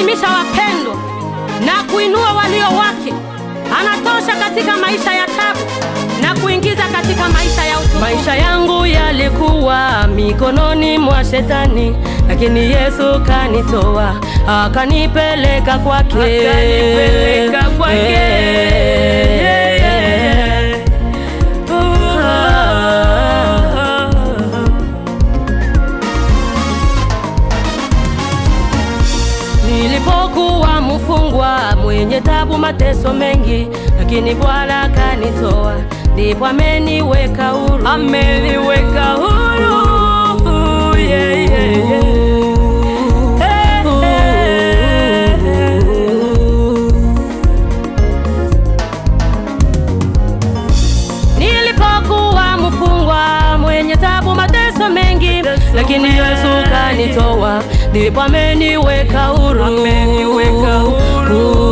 kuheshimisha wapendwa na kuinua walio wake. Anatosha katika maisha ya tabu na kuingiza katika maisha ya utukufu. Maisha yangu yalikuwa mikononi mwa shetani, lakini Yesu kanitoa, akanipeleka kwake. Nilipokuwa mfungwa mwenye tabu, mateso mengi, lakini Bwana kanitoa, ndipo ameniweka huru. Ameniweka huru, yeah, yeah, yeah. Nilipokuwa mfungwa mwenye tabu, mateso mengi, lakini Yesu kanitoa, ndipo ameniweka huru. Ameniweka huru.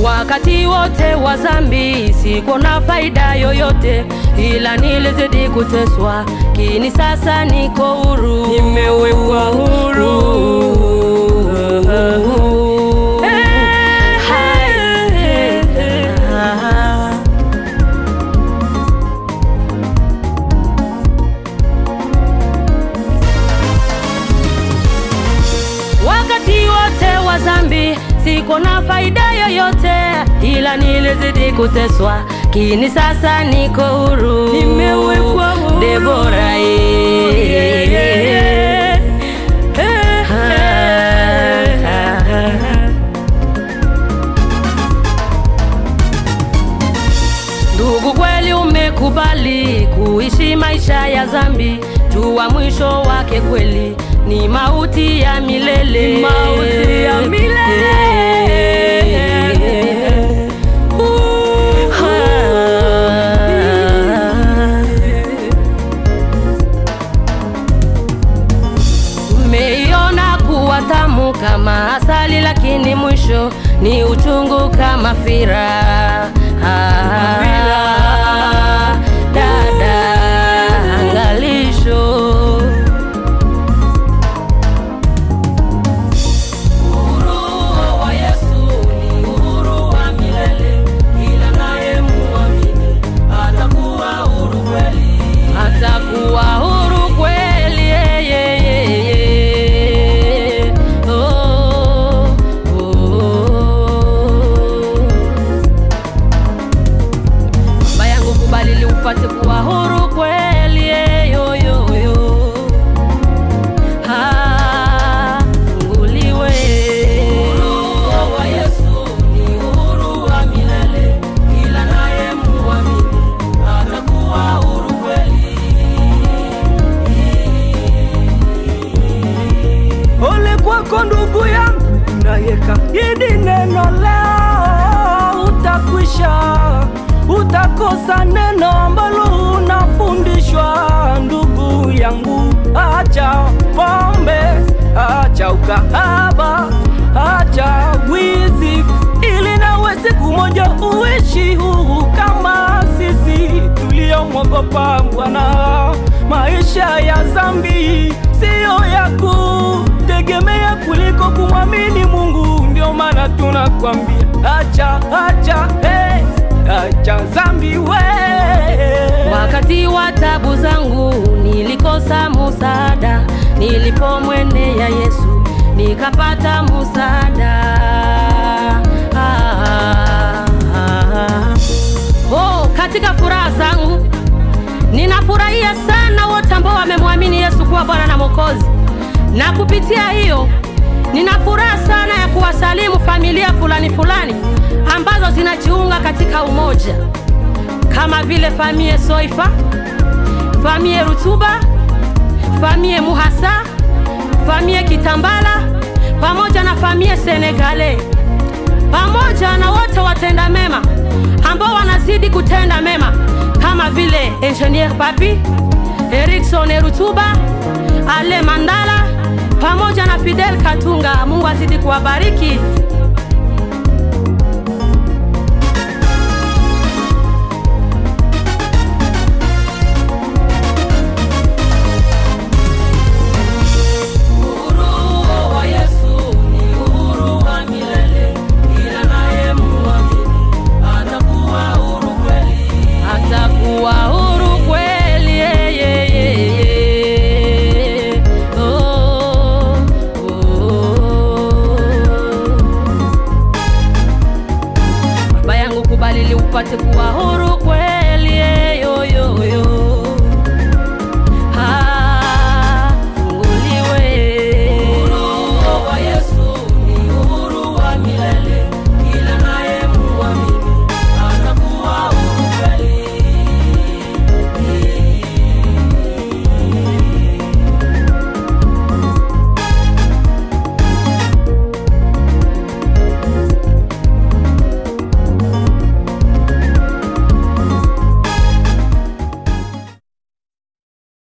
Wakati wote wa dhambi siko na faida yoyote, ila nilizidi kuteswa, kini sasa niko huru. Nimewekwa huru. Wakati wote wa dhambi siko na faida yoyote, ila nilizidi kuteswa, kini sasa niko huru. Nimewekwa huru. Debora, ndugu, kweli umekubali kuishi maisha ya dhambi, jua mwisho wake kweli ni mauti ya milele. Ni mauti ya milele. Umeiona kuwa tamu kama asali, lakini mwisho ni uchungu kama fira. Dada, angalisho. Atakuwa huru kweli, Baba yangu, kubali ili upate kuwa huru kweli, funguliwe. Uhuru wa Yesu ni uhuru wa milele, ila naye muamini atakuwa huru kweli. Ole kwako ndugu yangu, unayeka hili neno leo, utakwisha, utakosa neno ambalo unafundishwa. Ndugu yangu, acha pombe, acha ukahaba, acha wizi, ili nawe siku moja uishi huru kama sisi tuliomwogopa Bwana. Maisha ya dhambi siyo ya kutegemea kuliko kumwamini Mungu. Ndio maana tunakwambia acha, acha, acha dhambi we. Wakati wa tabu zangu nilikosa msaada, nilipomwendea Yesu nikapata msaada. Katika furaha zangu ninafurahia sana wote ambao wamemwamini Yesu kuwa Bwana na Mwokozi, na kupitia hiyo nina furaha sana ya kuwasalimu familia fulani ambazo zinajiunga katika umoja, kama vile familia Soifa, familia Rutuba, familia Muhasa, familia Kitambala, pamoja na familia Senegale, pamoja na wote watenda mema ambao wanazidi kutenda mema, kama vile Engineer Papi, Erikson Rutuba, Ale Mandala, pamoja na Fidel Katunga. Mungu azidi kuwabariki. ukubali ili upate kuwa huru kweli. Yo yo yo